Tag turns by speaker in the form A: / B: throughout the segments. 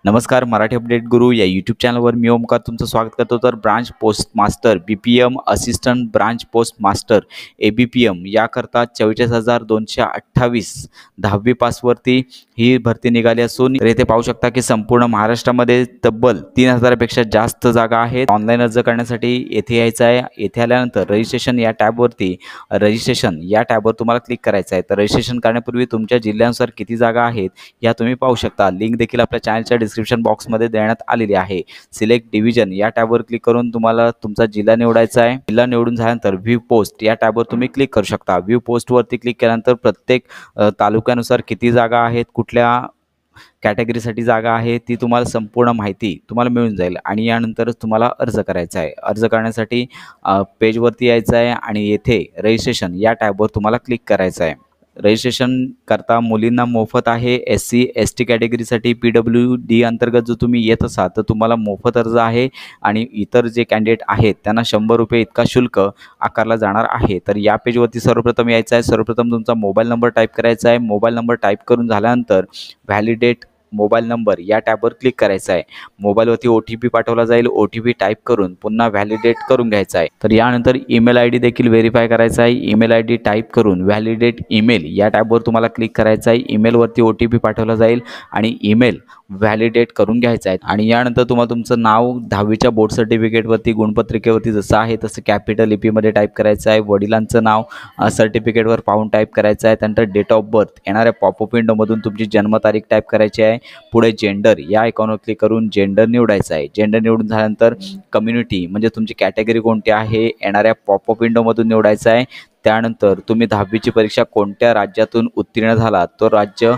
A: नमस्कार. मराठी अपडेट गुरु या यूट्यूब चॅनलवर मी ओमकार तुमचं स्वागत करतो. तर branch post master BPM assistant branch post master ABPM याकरता 44,228 10वी पासवरती ही भरती निघाली असून तर येथे पाहू शकता की संपूर्ण महाराष्ट्रामध्ये तब्बल 3,000पेक्षा जास्त जागा आहेत. ऑनलाईन अर्ज करण्यासाठी येथे यायचं आहे. येथे आल्यानंतर रजिस्ट्रेशन या टॅबवरती तुम्हाला क्लिक करायचं आहे. तर रजिस्ट्रेशन करण्यापूर्वी तुमच्या जिल्ह्यानुसार किती जागा आहेत या तुम्ही पाहू शकता. लिंक देखील आपल्या चॅनलच्या डिस्क्रिप्शन बॉक्समध्ये देण्यात आलेली आहे. सिलेक्ट डिव्हिजन या टॅबवर क्लिक करून तुम्हाला तुमचा जिल्हा निवडायचा आहे. जिल्हा निवडून झाल्यानंतर व्ह्यू पोस्ट या टॅबवर तुम्ही क्लिक करू शकता. व्ह्यू पोस्टवरती क्लिक केल्यानंतर प्रत्येक तालुक्यानुसार किती जागा आहेत, कुठल्या कॅटेगरीसाठी जागा आहे ती तुम्हाला संपूर्ण माहिती तुम्हाला मिळून जाईल आणि यानंतरच तुम्हाला अर्ज करायचा आहे. अर्ज करण्यासाठी पेजवरती यायचं आहे आणि येथे रजिस्ट्रेशन या टॅबवर तुम्हाला क्लिक करायचं आहे. रजिस्ट्रेशन करता मुलींना मोफत आहे. SC ST कॅटेगरीसाठी PWD अंतर्गत जो तुम्ही येत असाल तर तुम्हाला मोफत अर्ज आहे आणि इतर जे कॅन्डिडेट आहेत त्यांना 100 रुपये इतका शुल्क आकारला जाणार आहे. तर या पेजवरती सर्वप्रथम यायचं आहे. सर्वप्रथम तुमचा मोबाईल नंबर टाईप करायचा आहे. मोबाईल नंबर टाईप करून झाल्यानंतर व्हॅलिडेट मोबाईल नंबर या टॅबवर क्लिक करायचं आहे. मोबाईलवरती OTP पाठवला जाईल. OTP टाईप करून पुन्हा व्हॅलिडेट करून घ्यायचा आहे. तर यानंतर ईमेल ID देखील व्हेरीफाय करायचा आहे. ईमेल ID टाईप करून व्हॅलिडेट ईमेल या टॅबवर तुम्हाला क्लिक करायचं आहे. ईमेलवरती OTP पाठवला जाईल आणि ईमेल व्हॅलिडेट करून घ्यायचं आहे. आणि यानंतर तुम्हाला तुमचं नाव 10वीच्या बोर्ड सर्टिफिकेटवरती गुणपत्रिकेवरती जसं आहे तसं कॅपिटल लिपीमध्ये टाईप करायचं आहे. वडिलांचं नाव सर्टिफिकेटवर पाहून टाईप करायचं आहे. त्यानंतर डेट ऑफ बर्थ येणाऱ्या पॉपअप विंडोमधून तुमची जन्मतारीख टाईप करायची आहे. पुढे जेंडर या आयकॉनवर क्लिक करून जेंडर निवडायचं आहे. जेंडर निवडून झाल्यानंतर कम्युनिटी म्हणजे तुमची कॅटेगरी कोणती आहे येणाऱ्या पॉपअप विंडोमधून निवडायचं आहे. त्यानंतर तुम्ही 10वीची परीक्षा कोणत्या राज्यातून उत्तीर्ण झालात तो राज्य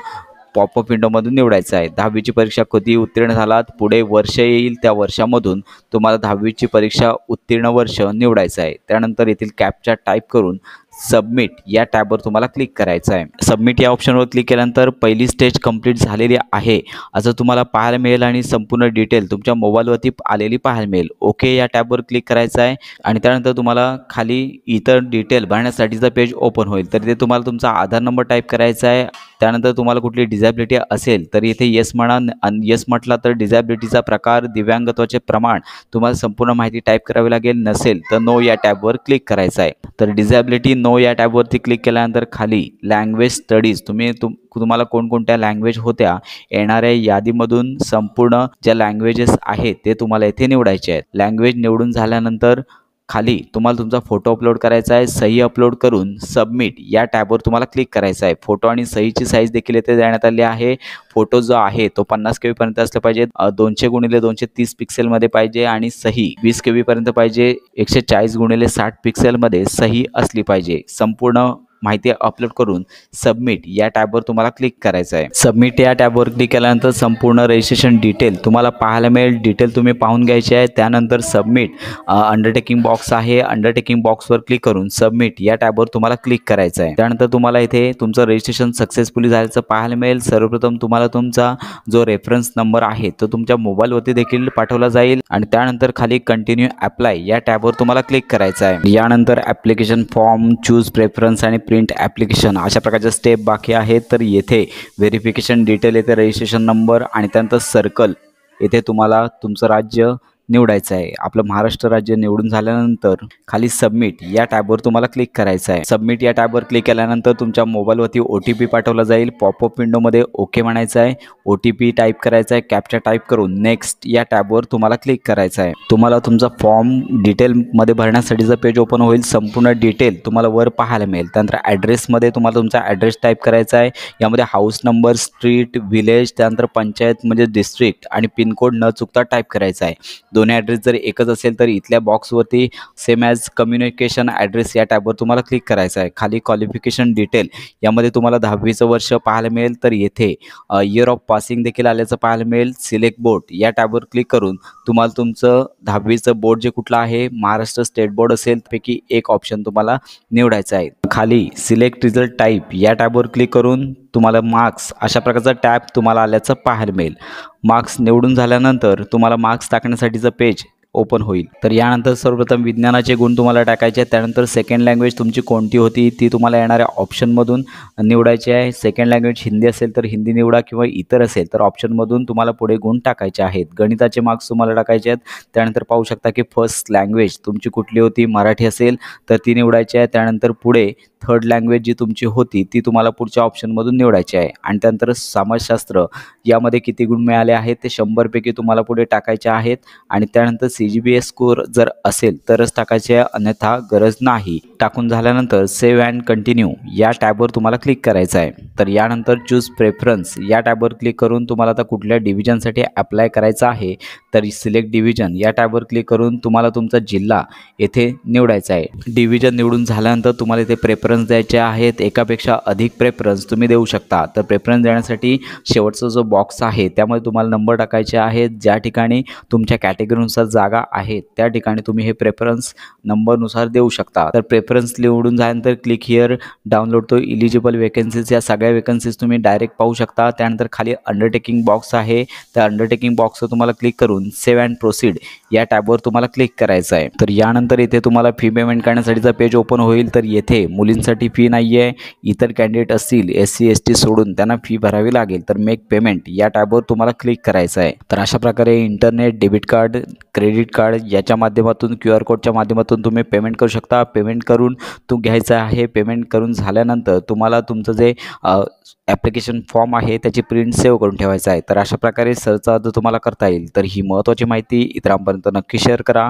A: पॉपअप विंडोमधून निवडायचं आहे. 10वीची परीक्षा कधी उत्तीर्ण झालात पुढे वर्ष येईल त्या वर्षामधून तुम्हाला 10वीची परीक्षा उत्तीर्ण वर्ष निवडायचं आहे. त्यानंतर येथील कॅप्चा टाईप करून सबमिट या टॅबवर तुम्हाला क्लिक करायचं आहे. सबमिट या ऑप्शनवर क्लिक केल्यानंतर पहिली स्टेज कंप्लीट झालेली आहे असं तुम्हाला पाहायला मिळेल आणि संपूर्ण डिटेल तुमच्या मोबाईलवरती आलेली पाहायला मिळेल. ओके या टॅबवर क्लिक करायचं आहे आणि त्यानंतर तुम्हाला खाली इतर डिटेल भरण्यासाठीचं पेज ओपन होईल. तर ते तुम्हाला तुमचा आधार नंबर टाईप करायचा आहे. त्यानंतर तुम्हाला कुठली डिझॅबिलिटी असेल तर इथे येस म्हणा. येस म्हटला तर डिझॅबिलिटीचा प्रकार, दिव्यांगत्वाचे प्रमाण तुम्हाला संपूर्ण माहिती टाईप करावी लागेल. नसेल तर नो या टॅबवर क्लिक करायचं आहे. तर डिझॅबिलिटी नो या टॅबवरती क्लिक केल्यानंतर खाली लँग्वेज स्टडीज तुम्हाला कोणकोणत्या लँग्वेज होत्या येणाऱ्या यादीमधून संपूर्ण ज्या लँग्वेजेस आहेत ते तुम्हाला येथे निवडायचे आहेत. लँग्वेज निवडून झाल्यानंतर खाली तुम्हाला तुमचा फोटो अपलोड करायचा आहे. सही अपलोड करून सबमिट या टॅबवर तुम्हाला क्लिक करायचं आहे. फोटो आणि सहीची साईज देखील येथे देण्यात आली आहे. फोटो जो आहे तो 50 KB पर्यंत असला पाहिजे. 200x230 पिक्सेलमध्ये पाहिजे आणि सही 20 KB पर्यंत पाहिजे. 140x60 पिक्सेलमध्ये सही असली पाहिजे. संपूर्ण माहिती अपलोड करून सबमिट या टॅबवर तुम्हाला क्लिक करायचं आहे. सबमिट या टॅबवर क्लिक केल्यानंतर संपूर्ण रजिस्ट्रेशन डिटेल तुम्हाला पाहायला मिळेल. डिटेल तुम्ही पाहून घ्यायची आहे. त्यानंतर सबमिट अंडरटेकिंग बॉक्स आहे. अंडरटेकिंग बॉक्सवर क्लिक करून सबमिट या टॅबवर तुम्हाला क्लिक करायचं आहे. त्यानंतर तुम्हाला इथे तुमचं रजिस्ट्रेशन सक्सेसफुली झाल्याचं पाहायला मिळेल. सर्वप्रथम तुम्हाला तुमचा जो रेफरन्स नंबर आहे तो तुमच्या मोबाईलवरती देखील पाठवला जाईल आणि त्यानंतर खाली कंटिन्यू अप्लाय या टॅबवर तुम्हाला क्लिक करायचं आहे. यानंतर ॲप्लिकेशन फॉर्म, चूज प्रेफरन्स आणि प्रिंट ॲप्लिकेशन अशा प्रकारच्या स्टेप बाकी आहेत. तर येथे व्हेरिफिकेशन डिटेल येथे रजिस्ट्रेशन नंबर आणि त्यानंतर सर्कल येथे तुम्हाला तुमचं राज्य निवडायचं आहे. आपलं महाराष्ट्र राज्य निवडून झाल्यानंतर खाली सबमिट या टॅबवर तुम्हाला क्लिक करायचं आहे. सबमिट या टॅबवर क्लिक केल्यानंतर तुमच्या मोबाईलवरती OTP पाठवला जाईल. पॉपअप विंडोमध्ये ओके म्हणायचं आहे. OTP टाईप करायचा आहे. कॅप्चा टाईप करून नेक्स्ट या टॅबवर तुम्हाला क्लिक करायचं आहे. तुम्हाला तुमचा फॉर्म डिटेलमध्ये भरण्यासाठीचं पेज ओपन होईल. संपूर्ण डिटेल तुम्हाला वर पाहायला मिळेल. त्यानंतर ॲड्रेसमध्ये तुम्हाला तुमचा ॲड्रेस टाईप करायचा आहे. यामध्ये हाऊस नंबर, स्ट्रीट, विलेज, त्यानंतर पंचायत म्हणजे डिस्ट्रिक्ट आणि पिनकोड न चुकता टाईप करायचा आहे. दोन्ही ॲड्रेस जर एकच असेल तर इथल्या बॉक्सवरती सेम ॲज कम्युनिकेशन ॲड्रेस या टॅबवर तुम्हाला क्लिक करायचं आहे. खाली क्वालिफिकेशन डिटेल यामध्ये तुम्हाला 10वीचं वर्ष पाहायला मिळेल. तर येथे इयर ऑफ पासिंग देखील आल्याचं पाहायला मिळेल. सिलेक्ट बोर्ड या टॅबवर क्लिक करून तुम्हाला तुमचं 10वीचं बोर्ड जे कुठलं आहे, महाराष्ट्र स्टेट बोर्ड असेल पैकी एक ऑप्शन तुम्हाला निवडायचं आहे. खाली सिलेक्ट रिझल्ट टाईप या टॅबवर क्लिक करून तुम्हाला मार्क्स अशा प्रकारचा टॅब तुम्हाला आल्याचं पाहायला मिळेल. मार्क्स निवडून झाल्यानंतर तुम्हाला मार्क्स टाकण्यासाठीचं पेज ओपन होईल। तर यानंतर सर्वप्रथम विज्ञानाचे गुण तुम्हाला टाकायचे आहेत। त्यानंतर सेकंड लँग्वेज तुमची कोणती होती ती तुम्हाला येणाऱ्या ऑप्शनमधून निवडायची आहे। सेकंड लँग्वेज हिंदी असेल तर हिंदी निवडा किंवा इतर असेल तर ऑप्शनमधून तुम्हाला पुढे गुण टाकायचे आहेत। गणिताचे मार्क्स तुम्हाला टाकायचे आहेत। त्यानंतर पाहू शकता की फर्स्ट लँग्वेज तुमची कुठली होती, मराठी असेल तर ती निवडायची आहे। त्यानंतर पुढे थर्ड लँग्वेज जी तुमची होती ती तुम्हाला पुढच्या ऑप्शनमधून निवडायची आहे। आणि त्यानंतर समाजशास्त्र यामध्ये किती गुण मिळाले आहेत ते 100 पैकी तुम्हाला पुढे टाकायचे आहेत। आणि त्यानंतर CGPA स्कोअर जर असेल तरच टाकायचे आहे, अन्यथा गरज नाही। टाकून झाल्यानंतर सेव्ह अँड कंटिन्यू या टॅबवर तुम्हाला क्लिक करायचं आहे। तर यानंतर चूज प्रेफरन्स या टॅबवर क्लिक करून तुम्हाला आता कुठल्या डिव्हिजनसाठी अप्लाय करायचं आहे तर सिलेक्ट डिव्हिजन या टॅबवर क्लिक करून तुम्हाला तुमचा जिल्हा येथे निवडायचा आहे। डिव्हिजन निवडून झाल्यानंतर तुम्हाला इथे प्रेफरन्स द्यायचे आहेत। एकापेक्षा अधिक प्रेफरन्स तुम्ही देऊ शकता। तर प्रेफरन्स देण्यासाठी शेवटचा जो बॉक्स आहे त्यामध्ये तुम्हाला नंबर टाकायचे आहेत। ज्या ठिकाणी तुमच्या कॅटेगरीनुसार जागा आहेत त्या ठिकाणी तुम्ही हे प्रेफरन्स नंबरनुसार देऊ शकता। तर प्रेफरन्स निवडून झाल्यानंतर क्लिक हिअर डाउनलोड तो इलिजिबल वेकन्सीज या सगळ्या वेकन्सीज तुम्ही डायरेक्ट पाहू शकता। त्यानंतर खाली अंडरटेकिंग बॉक्स आहे, त्या अंडरटेकिंग बॉक्सवर तुम्हाला क्लिक करून सेव्ह अँड प्रोसीड या टॅबवर तुम्हाला क्लिक करायचं आहे। तर यानंतर इथे तुम्हाला फी पेमेंट करण्यासाठीचा पेज ओपन होईल। तर येथे मुलींसाठी फी नाही आहे, इतर कॅन्डिडेट असतील SC ST सोडून त्यांना फी भरावी लागेल। तर मेक पेमेंट या टॅबवर तुम्हाला क्लिक करायचं आहे। तर अशा प्रकारे internet, debit card, credit card याच्या माध्यमातून QR कोडच्या माध्यमातून तुम्ही पेमेंट करू शकता। पेमेंट करून तो घ्यायचा आहे। पेमेंट करून झाल्यानंतर तुम्हाला तुमचं जे ॲप्लिकेशन फॉर्म आहे त्याची प्रिंट सेव्ह करून ठेवायचा आहे। तर अशा प्रकारे सहज तुम्हाला करता येईल। तर ही महत्त्वाची माहिती इतरांपर्यंत नक्की शेअर करा।